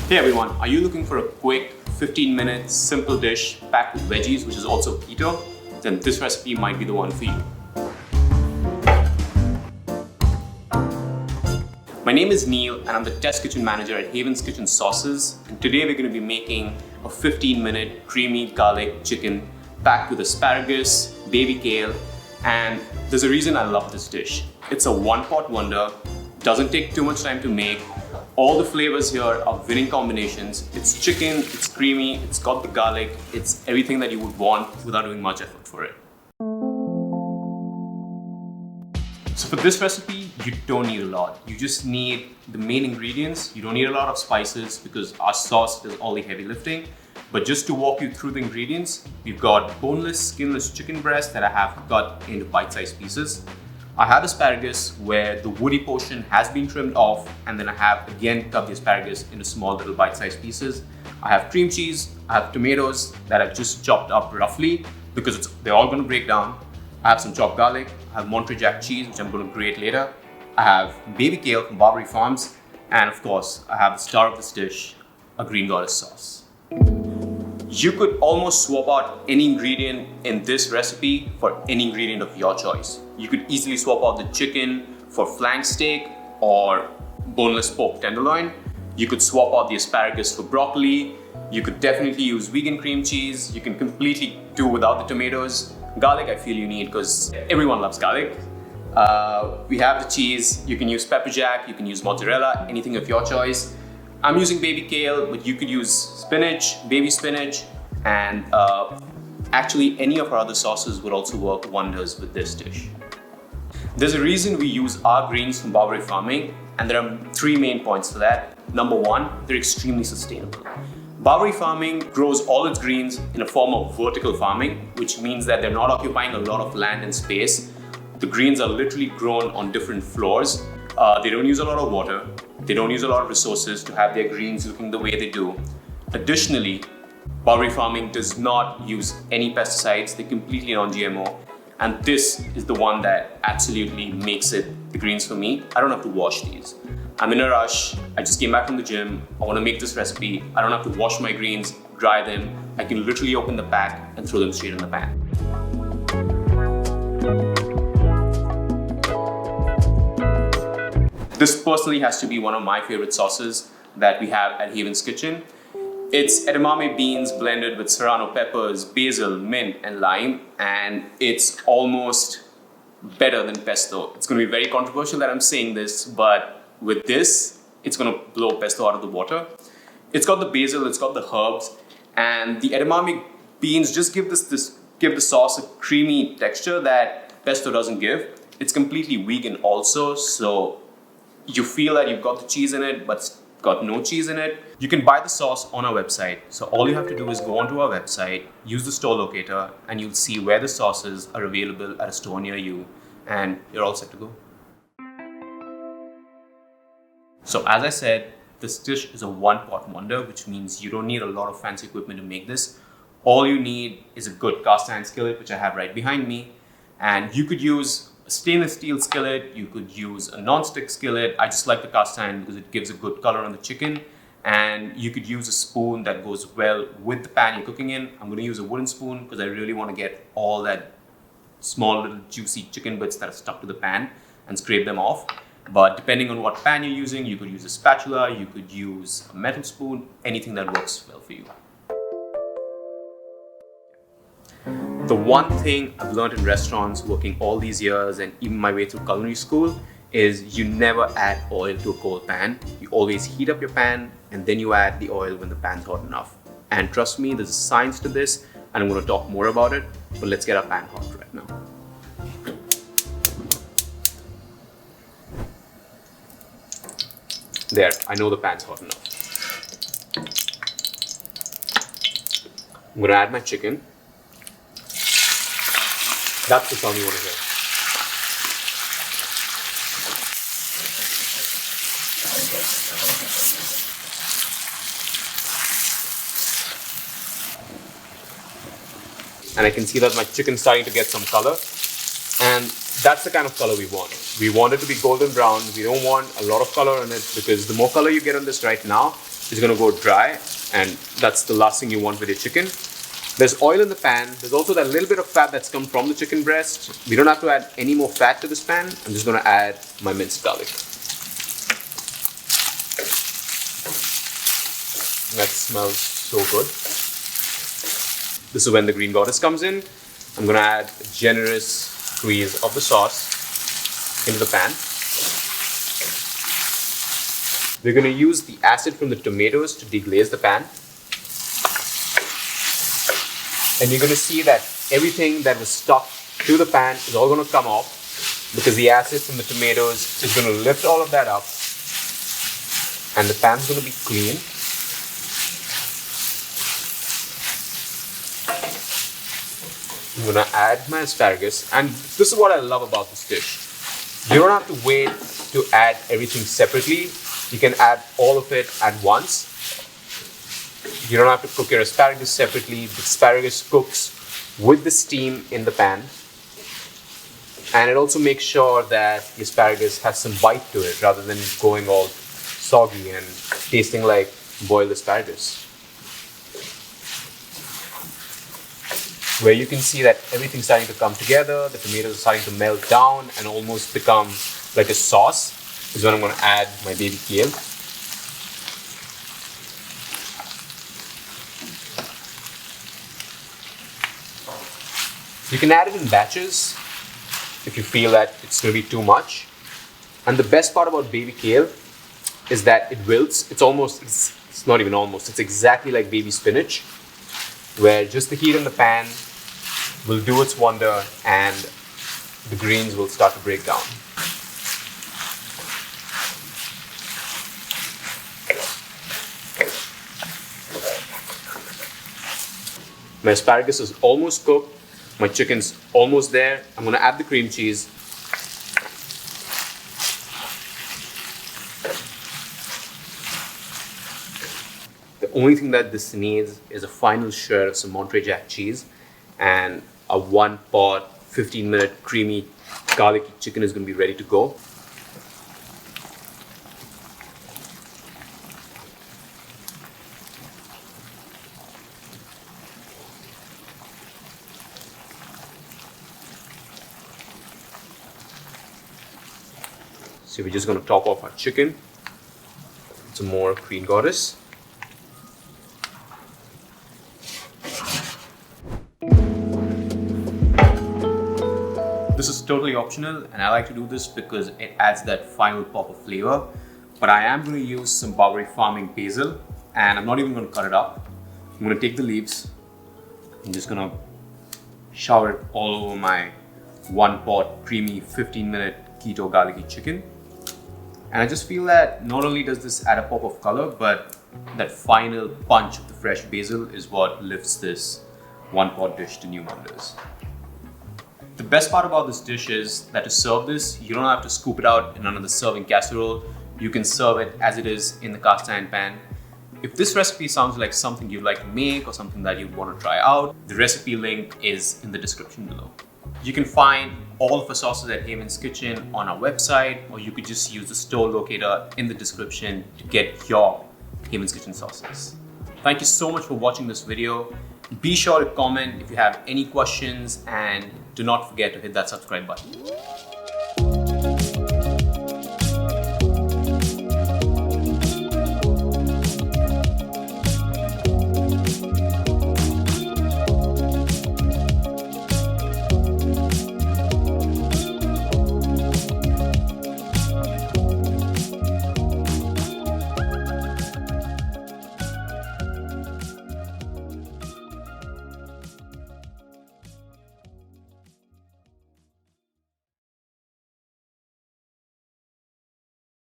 Hey everyone, are you looking for a quick 15-minute simple dish packed with veggies which is also keto? Then this recipe might be the one for you. My name is Neel and I'm the test kitchen manager at Haven's Kitchen Sauces, and today we're going to be making a 15-minute creamy garlic chicken packed with asparagus, baby kale, and there's a reason I love this dish. It's a one-pot wonder, doesn't take too much time to make. All the flavors here are winning combinations. It's chicken, it's creamy, it's got the garlic, it's everything that you would want without doing much effort for it. So for this recipe, you don't need a lot. You just need the main ingredients. You don't need a lot of spices because our sauce does all the heavy lifting. But just to walk you through the ingredients, we've got boneless, skinless chicken breast that I have cut into bite-sized pieces. I have asparagus where the woody portion has been trimmed off, and then I have again cut the asparagus into small little bite-sized pieces. I have cream cheese, I have tomatoes that I've just chopped up roughly because they're all going to break down. I have some chopped garlic, I have Monterey Jack cheese which I'm going to grate later. I have baby kale from Barbary Farms, and of course I have the star of this dish, a Green Goddess sauce. You could almost swap out any ingredient in this recipe for any ingredient of your choice. You could easily swap out the chicken for flank steak or boneless pork tenderloin. You could swap out the asparagus for broccoli. You could definitely use vegan cream cheese. You can completely do without the tomatoes. Garlic I feel you need because everyone loves garlic. We have the cheese. You can use pepper jack, you can use mozzarella, anything of your choice. I'm using baby kale, but you could use spinach, baby spinach, and actually any of our other sauces would also work wonders with this dish. There's a reason we use our greens from Barbary Farming, and there are three main points for that. Number one, they're extremely sustainable. Barbary Farming grows all its greens in a form of vertical farming, which means that they're not occupying a lot of land and space. The greens are literally grown on different floors. They don't use a lot of water. They don't use a lot of resources to have their greens looking the way they do. Additionally, Barbary Farming does not use any pesticides. They're completely non-GMO. And this is the one that absolutely makes it the greens for me. I don't have to wash these. I'm in a rush. I just came back from the gym. I want to make this recipe. I don't have to wash my greens, dry them. I can literally open the pack and throw them straight in the pan. This personally has to be one of my favorite sauces that we have at Haven's Kitchen. It's edamame beans blended with serrano peppers, basil, mint, and lime, and it's almost better than pesto. It's going to be very controversial that I'm saying this, but with this, it's going to blow pesto out of the water. It's got the basil, it's got the herbs, and the edamame beans just give the sauce a creamy texture that pesto doesn't give. It's completely vegan also, so you feel that you've got the cheese in it, but it's got no cheese in it. You can buy the sauce on our website. So all you have to do is go onto our website, use the store locator, and you'll see where the sauces are available at a store near you, and you're all set to go. So as I said, this dish is a one-pot wonder, which means you don't need a lot of fancy equipment to make this. All you need is a good cast iron skillet, which I have right behind me, and you could use a stainless steel skillet, you could use a non-stick skillet. I just like the cast iron because it gives a good color on the chicken. And you could use a spoon that goes well with the pan you're cooking in. I'm going to use a wooden spoon because I really want to get all that small little juicy chicken bits that are stuck to the pan and scrape them off. But depending on what pan you're using, you could use a spatula, you could use a metal spoon, anything that works well for you. The one thing I've learned in restaurants working all these years and even my way through culinary school is you never add oil to a cold pan. You always heat up your pan and then you add the oil when the pan's hot enough. And trust me, there's a science to this and I'm going to talk more about it, but let's get our pan hot right now. There, I know the pan's hot enough. I'm going to add my chicken. That's the sound you want to hear. And I can see that my chicken's starting to get some color. And that's the kind of color we want. We want it to be golden brown. We don't want a lot of color in it, because the more color you get on this right now, it's going to go dry, and that's the last thing you want with your chicken. There's oil in the pan. There's also that little bit of fat that's come from the chicken breast. We don't have to add any more fat to this pan. I'm just going to add my minced garlic. That smells so good. This is when the Green Goddess comes in. I'm going to add a generous squeeze of the sauce into the pan. We're going to use the acid from the tomatoes to deglaze the pan. And you're going to see that everything that was stuck to the pan is all going to come off, because the acid from the tomatoes is going to lift all of that up, and the pan's going to be clean. I'm going to add my asparagus, and this is what I love about this dish. You don't have to wait to add everything separately. You can add all of it at once. You don't have to cook your asparagus separately. The asparagus cooks with the steam in the pan. And it also makes sure that the asparagus has some bite to it, rather than going all soggy and tasting like boiled asparagus. Where you can see that everything's starting to come together, the tomatoes are starting to melt down and almost become like a sauce, is when I'm going to add my baby kale. You can add it in batches if you feel that it's going to be too much. And the best part about baby kale is that it wilts. It's not even almost, it's exactly like baby spinach, where just the heat in the pan will do its wonder and the greens will start to break down. My asparagus is almost cooked. My chicken's almost there. I'm going to add the cream cheese. The only thing that this needs is a final shred of some Monterey Jack cheese, and a one pot, 15-minute creamy garlicky chicken is going to be ready to go. So we're just going to top off our chicken with some more Green Goddess. This is totally optional, and I like to do this because it adds that final pop of flavor. But I am going to use some Barbary Farming basil, and I'm not even going to cut it up. I'm going to take the leaves. I'm just going to shower it all over my one pot creamy 15-minute keto garlicky chicken. And I just feel that not only does this add a pop of color, but that final punch of the fresh basil is what lifts this one pot dish to new wonders. The best part about this dish is that to serve this, you don't have to scoop it out in another serving casserole. You can serve it as it is in the cast iron pan. If this recipe sounds like something you'd like to make or something that you'd want to try out, the recipe link is in the description below. You can find all of our sauces at Heyman's Kitchen on our website, or you could just use the store locator in the description to get your Heyman's Kitchen sauces. Thank you so much for watching this video. Be sure to comment if you have any questions, and do not forget to hit that subscribe button.